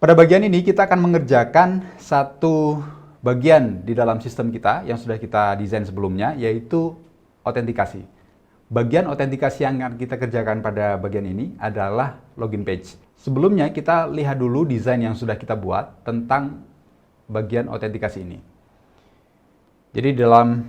Pada bagian ini kita akan mengerjakan satu bagian di dalam sistem kita yang sudah kita desain sebelumnya, yaitu autentikasi. Bagian autentikasi yang akan kita kerjakan pada bagian ini adalah login page. Sebelumnya kita lihat dulu desain yang sudah kita buat tentang bagian autentikasi ini. Jadi dalam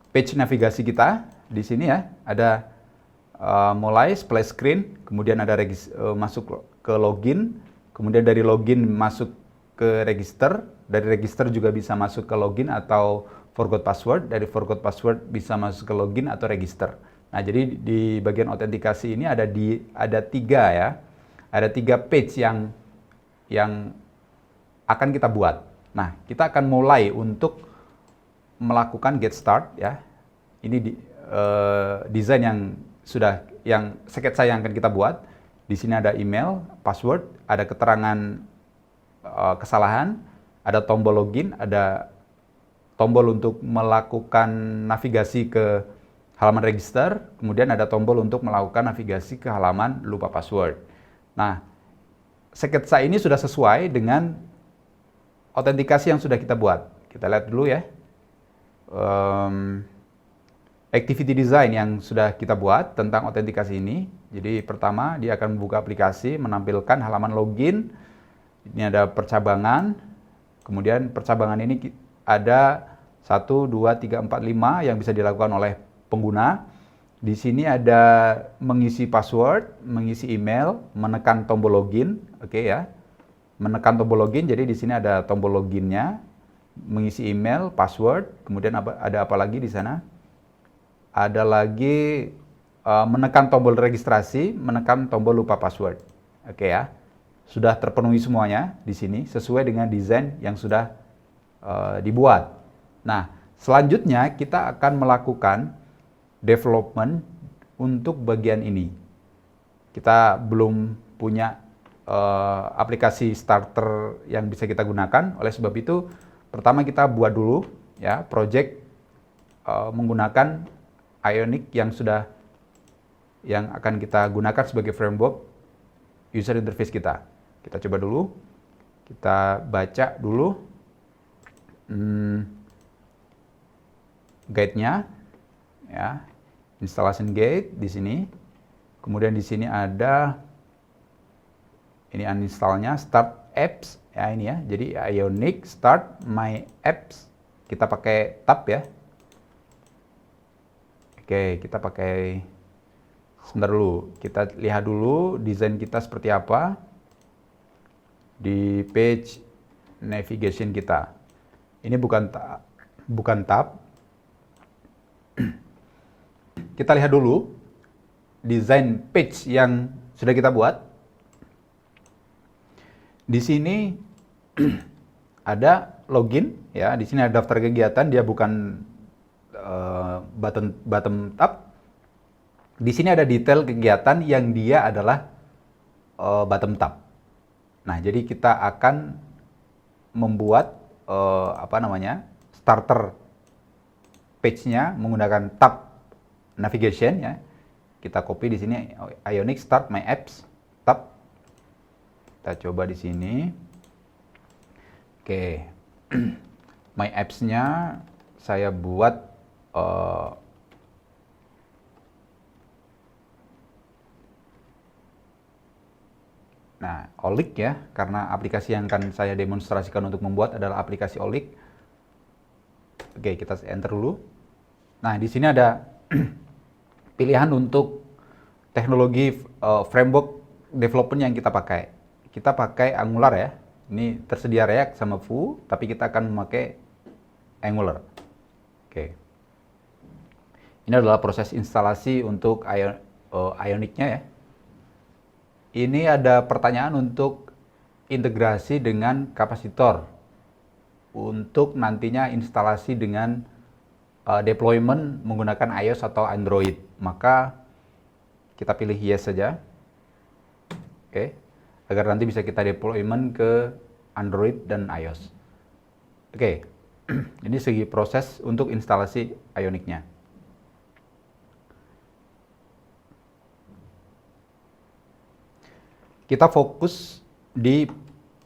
page navigasi kita di sini ya ada mulai splash screen, kemudian ada masuk ke login, kemudian dari login masuk ke register, dari register juga bisa masuk ke login atau forgot password, dari forgot password bisa masuk ke login atau register. Nah, jadi di bagian autentikasi ini ada tiga ya, ada tiga page yang akan kita buat. Nah, kita akan mulai untuk melakukan get start ya. Ini desain yang sketsa yang akan kita buat. Di sini ada email, password, ada keterangan kesalahan, ada tombol login, ada tombol untuk melakukan navigasi ke halaman register, kemudian ada tombol untuk melakukan navigasi ke halaman lupa password. Nah, sketsa ini sudah sesuai dengan autentikasi yang sudah kita buat. Kita lihat dulu ya. Activity design yang sudah kita buat tentang autentikasi ini. Jadi pertama dia akan membuka aplikasi, menampilkan halaman login. Ini ada percabangan. Kemudian percabangan ini ada 1, 2, 3, 4, 5 yang bisa dilakukan oleh pengguna. Di sini ada mengisi password, mengisi email, menekan tombol login, oke ya. Menekan tombol login, jadi di sini ada tombol loginnya, mengisi email, password, kemudian ada apa lagi di sana? Ada lagi menekan tombol registrasi, menekan tombol lupa password. Oke ya. Sudah terpenuhi semuanya di sini sesuai dengan desain yang sudah dibuat. Nah, selanjutnya kita akan melakukan development untuk bagian ini. Kita belum punya aplikasi starter yang bisa kita gunakan. Oleh sebab itu, pertama kita buat dulu ya project menggunakan Ionic yang akan kita gunakan sebagai framework user interface kita. Kita coba dulu, kita baca dulu guide-nya, ya, installation guide di sini. Kemudian di sini ada ini uninstall-nya, start apps, ya ini ya. Jadi Ionic start my apps, kita pakai tab ya. Oke, kita pakai, sebentar dulu, kita lihat dulu desain kita seperti apa di page navigation kita. Ini bukan tab. Kita lihat dulu desain page yang sudah kita buat. Di sini ada login ya, di sini ada daftar kegiatan, dia bukan button tab. Di sini ada detail kegiatan yang dia adalah bottom tab. Nah, jadi kita akan membuat starter page-nya menggunakan tab navigation ya. Kita copy di sini Ionic start my apps tab. Kita coba di sini. Oke. My apps-nya saya buat nah, Olik ya, karena aplikasi yang akan saya demonstrasikan untuk membuat adalah aplikasi Olik. Oke, kita enter dulu. Nah, di sini ada pilihan untuk teknologi framework development yang kita pakai. Kita pakai Angular ya. Ini tersedia React sama Vue, tapi kita akan memakai Angular. Oke. Ini adalah proses instalasi untuk Ionic-nya ya. Ini ada pertanyaan untuk integrasi dengan kapasitor untuk nantinya instalasi dengan deployment menggunakan iOS atau Android. Maka kita pilih yes saja. Oke. Agar nanti bisa kita deployment ke Android dan iOS. Oke. Ini segi proses untuk instalasi Ionic-nya. Kita fokus di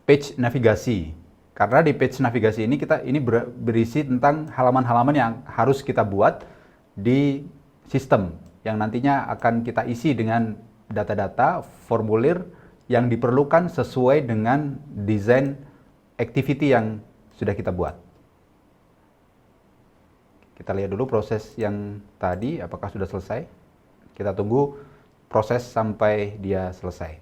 page navigasi. Karena di page navigasi ini berisi tentang halaman-halaman yang harus kita buat di sistem yang nantinya akan kita isi dengan data-data, formulir yang diperlukan sesuai dengan desain activity yang sudah kita buat. Kita lihat dulu proses yang tadi apakah sudah selesai. Kita tunggu proses sampai dia selesai.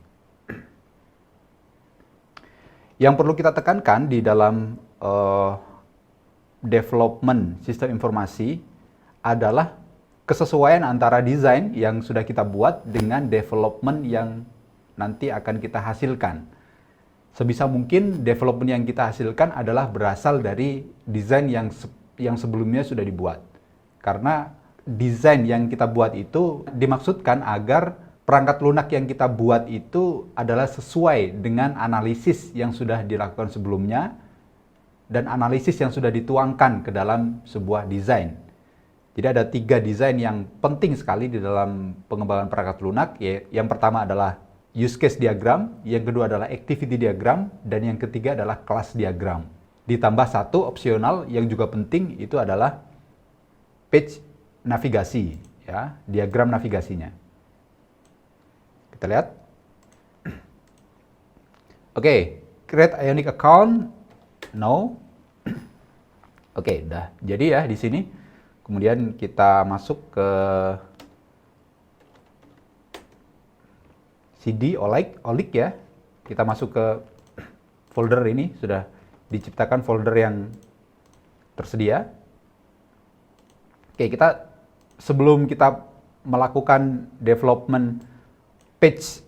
Yang perlu kita tekankan di dalam development sistem informasi adalah kesesuaian antara desain yang sudah kita buat dengan development yang nanti akan kita hasilkan. Sebisa mungkin development yang kita hasilkan adalah berasal dari desain yang sebelumnya sudah dibuat. Karena desain yang kita buat itu dimaksudkan agar perangkat lunak yang kita buat itu adalah sesuai dengan analisis yang sudah dilakukan sebelumnya dan analisis yang sudah dituangkan ke dalam sebuah desain. Jadi ada 3 desain yang penting sekali di dalam pengembangan perangkat lunak. Yang pertama adalah use case diagram, yang kedua adalah activity diagram, dan yang ketiga adalah class diagram. Ditambah satu opsional yang juga penting, itu adalah page navigasi, ya, diagram navigasinya. Kita lihat. Oke, create Ionic account. No. Oke, udah. Jadi ya di sini. Kemudian kita masuk ke CD Olik ya. Kita masuk ke folder ini, sudah diciptakan folder yang tersedia. Oke, sebelum kita melakukan development page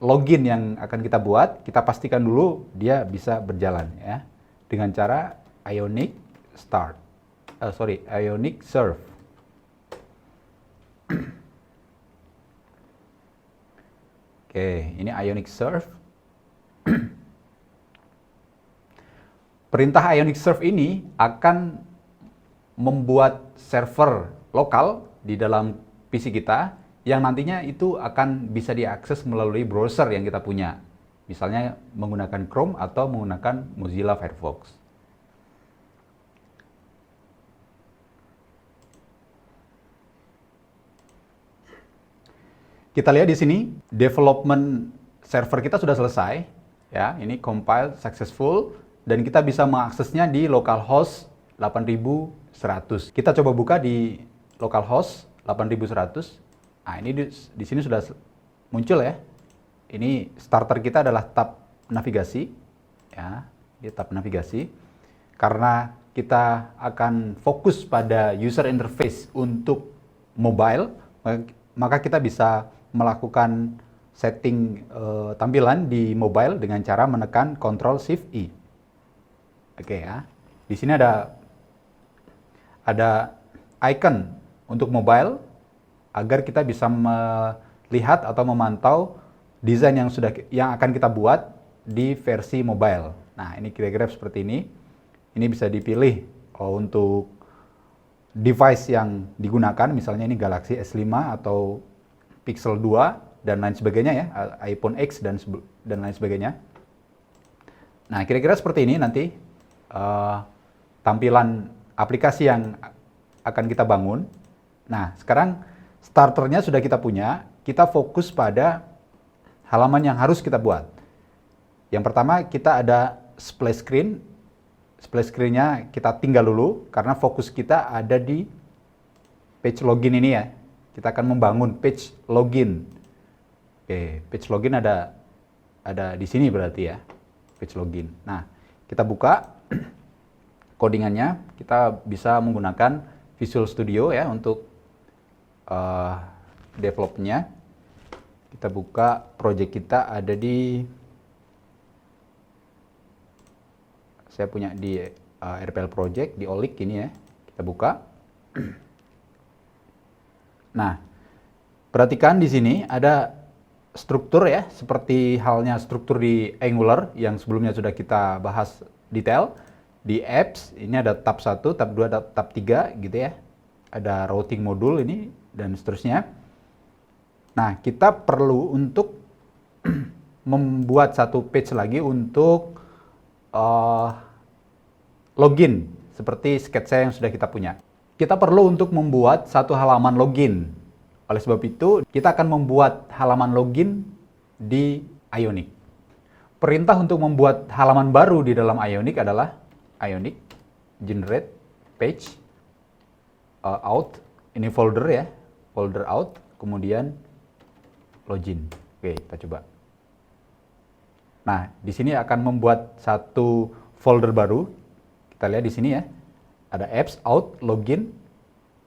login yang akan kita buat, kita pastikan dulu dia bisa berjalan ya dengan cara Ionic Serve. Oke, ini Ionic Serve. Perintah Ionic Serve ini akan membuat server lokal di dalam PC kita yang nantinya itu akan bisa diakses melalui browser yang kita punya. Misalnya menggunakan Chrome atau menggunakan Mozilla Firefox. Kita lihat di sini, development server kita sudah selesai. Ya, ini compile successful dan kita bisa mengaksesnya di localhost 8100. Kita coba buka di localhost 8100. Nah, ini di sini sudah muncul ya. Ini starter kita adalah tab navigasi. Ya, di tab navigasi. Karena kita akan fokus pada user interface untuk mobile, maka kita bisa melakukan setting tampilan di mobile dengan cara menekan Ctrl Shift I. Oke ya. Di sini ada icon untuk mobile agar kita bisa melihat atau memantau desain yang akan kita buat di versi mobile. Nah, ini kira-kira seperti ini. Ini bisa dipilih untuk device yang digunakan, misalnya ini Galaxy S5 atau Pixel 2 dan lain sebagainya ya, iPhone X dan lain sebagainya. Nah, kira-kira seperti ini nanti tampilan aplikasi yang akan kita bangun. Nah, sekarang starternya sudah kita punya, kita fokus pada halaman yang harus kita buat. Yang pertama kita ada splash screen. Splash screen-nya kita tinggal dulu karena fokus kita ada di page login ini ya. Kita akan membangun page login. Oke, page login ada di sini berarti ya. Page login. Nah, kita buka codingannya. Kita bisa menggunakan Visual Studio ya untuk developnya. Kita buka project kita ada di, saya punya di RPL project di Olik ini ya. Kita buka. Nah, perhatikan di sini ada struktur ya, seperti halnya struktur di Angular yang sebelumnya sudah kita bahas detail. Di apps ini ada tab 1, tab 2, tab 3 gitu ya. Ada routing modul ini dan seterusnya. Nah, kita perlu untuk membuat satu page lagi untuk uh, login seperti sketsa yang sudah kita punya. Kita perlu untuk membuat satu halaman login. Oleh sebab itu, kita akan membuat halaman login di Ionic. Perintah untuk membuat halaman baru di dalam Ionic adalah Ionic generate page out, ini folder ya, folder out, kemudian login. Oke, kita coba. Nah, di sini akan membuat satu folder baru. Kita lihat di sini ya, ada apps, out, login.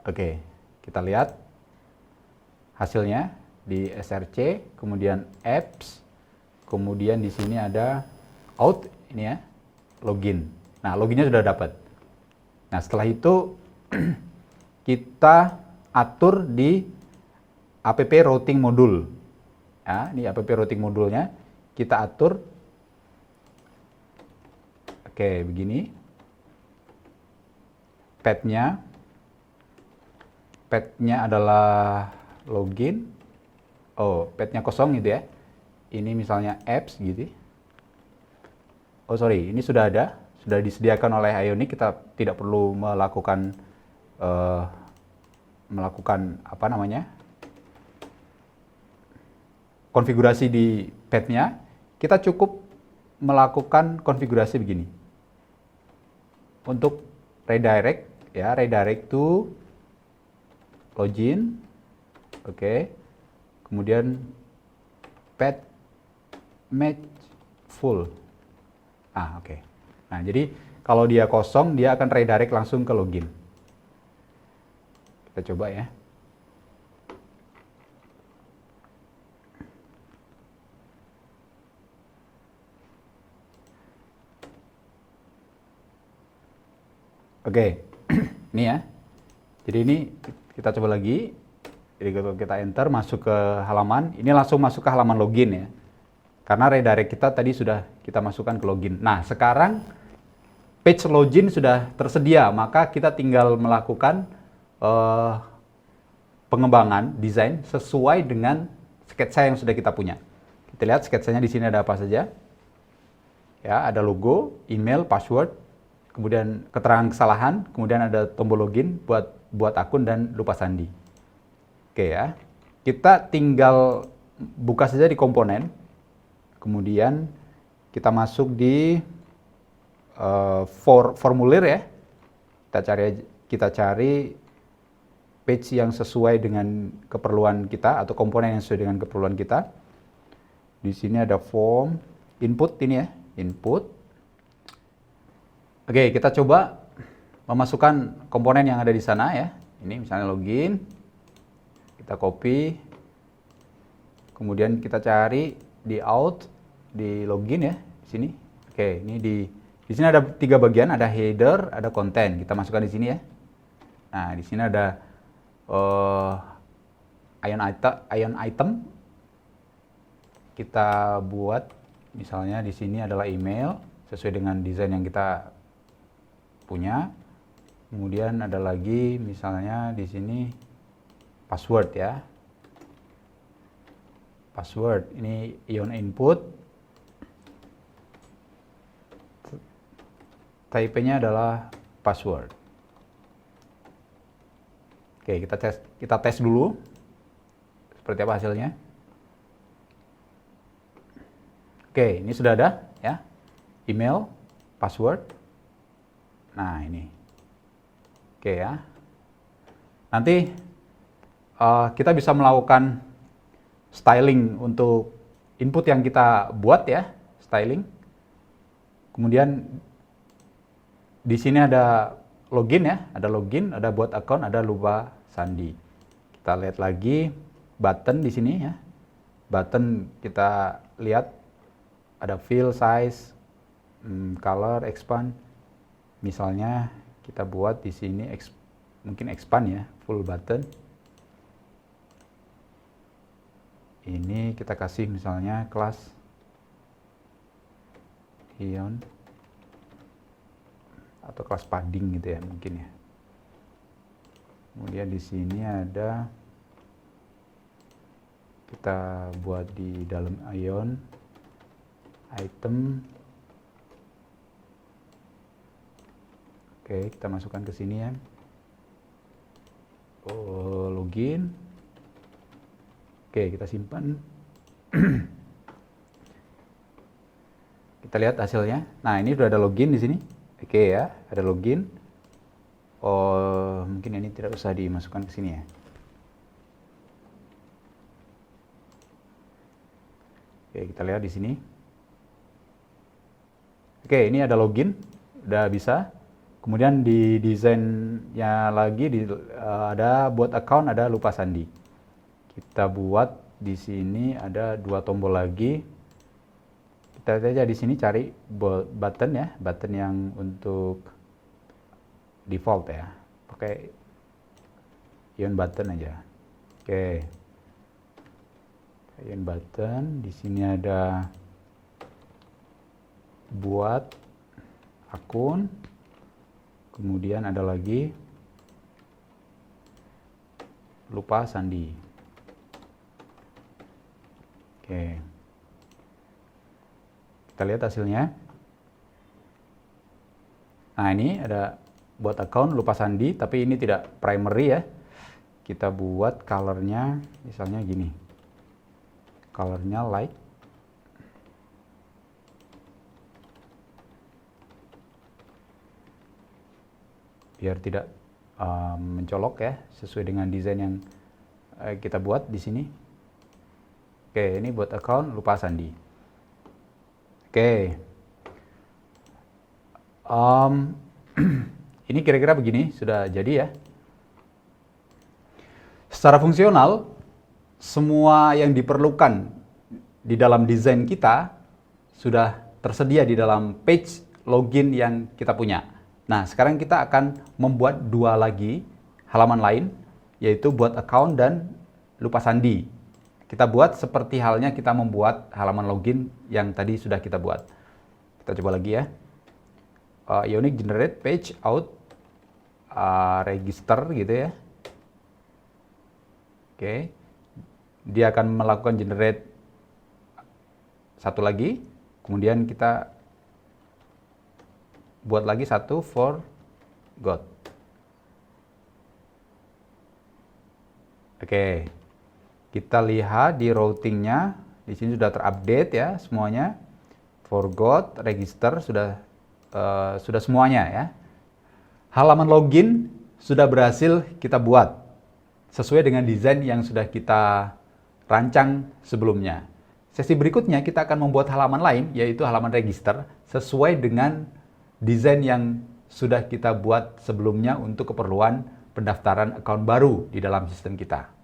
Oke, kita lihat hasilnya di src, kemudian apps, kemudian di sini ada out, ini ya, login. Nah, loginnya sudah dapat. Nah, setelah itu kita atur di app routing modul. Ya, ini app routing modulnya kita atur. Oke, begini. Path-nya adalah login. Oh, path-nya kosong gitu ya. Ini misalnya apps gitu. Oh sorry, ini sudah ada, sudah disediakan oleh Ionic. Kita tidak perlu melakukan apa namanya, konfigurasi di path-nya. Kita cukup melakukan konfigurasi begini untuk redirect ya, redirect to login. Oke. Kemudian path match full. Oke. Nah, jadi kalau dia kosong, dia akan redirect langsung ke login. Kita coba ya. Oke, ini ya. Jadi ini kita coba lagi. Jadi kalau kita enter, masuk ke halaman, ini langsung masuk ke halaman login ya. Karena redirect kita tadi sudah kita masukkan ke login. Nah, sekarang page login sudah tersedia, maka kita tinggal melakukan pengembangan desain sesuai dengan sketsa yang sudah kita punya. Kita lihat sketsanya di sini ada apa saja. Ya, ada logo, email, password, kemudian keterangan kesalahan, kemudian ada tombol login buat akun dan lupa sandi. Oke ya. Kita tinggal buka saja di komponen. Kemudian kita masuk di formulir ya. Kita cari page yang sesuai dengan keperluan kita atau komponen yang sesuai dengan keperluan kita. Di sini ada form, input ini ya, input. Oke, kita coba memasukkan komponen yang ada di sana ya. Ini misalnya login. Kita copy. Kemudian kita cari di out, di login ya, di sini. Oke, ini di sini ada 3 bagian, ada header, ada konten. Kita masukkan di sini ya. Nah, di sini ada ion item. Kita buat misalnya di sini adalah email sesuai dengan desain yang kita punya. Kemudian ada lagi misalnya di sini password ya. Password ini ion input. Type-nya adalah password. Oke, kita tes dulu seperti apa hasilnya. Oke, ini sudah ada ya. Email, password. Nah, ini. Oke ya. Nanti kita bisa melakukan styling untuk input yang kita buat ya, styling. Kemudian di sini ada login ya, ada login, ada buat account, ada lupa sandi. Kita lihat lagi button di sini ya. Button kita lihat ada fill, size, color, expand. Misalnya kita buat di sini mungkin expand ya, full button. Ini kita kasih misalnya kelas ion atau kelas padding gitu ya mungkin ya. Kemudian di sini ada kita buat di dalam ion item Oke, kita masukkan ke sini ya. Login. Oke, kita simpan. Kita lihat hasilnya. Nah, ini sudah ada login di sini. Oke ya, ada login. Mungkin ini tidak usah dimasukkan ke sini ya. Oke, kita lihat di sini. Oke, ini ada login, udah bisa. Kemudian di desainnya lagi ada buat account, ada lupa sandi. Kita buat di sini ada 2 tombol lagi. Kita saja di sini cari button ya, button yang untuk default ya. Pakai ion button aja. Oke. Ion button, di sini ada buat akun. Kemudian ada lagi lupa sandi. Oke. Kita lihat hasilnya. Nah, ini ada buat account lupa sandi, tapi ini tidak primary ya. Kita buat colornya misalnya gini. Colornya light. Biar tidak mencolok ya, sesuai dengan desain yang kita buat di sini. Oke, ini buat account lupa sandi. Oke, ini kira-kira begini, sudah jadi ya. Secara fungsional, semua yang diperlukan di dalam desain kita sudah tersedia di dalam page login yang kita punya. Nah, sekarang kita akan membuat 2 lagi halaman lain, yaitu buat account dan lupa sandi. Kita buat seperti halnya kita membuat halaman login yang tadi sudah kita buat. Kita coba lagi ya. Ionic generate page out register gitu ya. Oke. Dia akan melakukan generate satu lagi. Kemudian kita buat lagi satu for God. Oke. Kita lihat di routingnya, di sini sudah terupdate ya semuanya. Forgot, register sudah semuanya ya. Halaman login sudah berhasil kita buat sesuai dengan desain yang sudah kita rancang sebelumnya. Sesi berikutnya kita akan membuat halaman lain, yaitu halaman register sesuai dengan desain yang sudah kita buat sebelumnya untuk keperluan pendaftaran account baru di dalam sistem kita.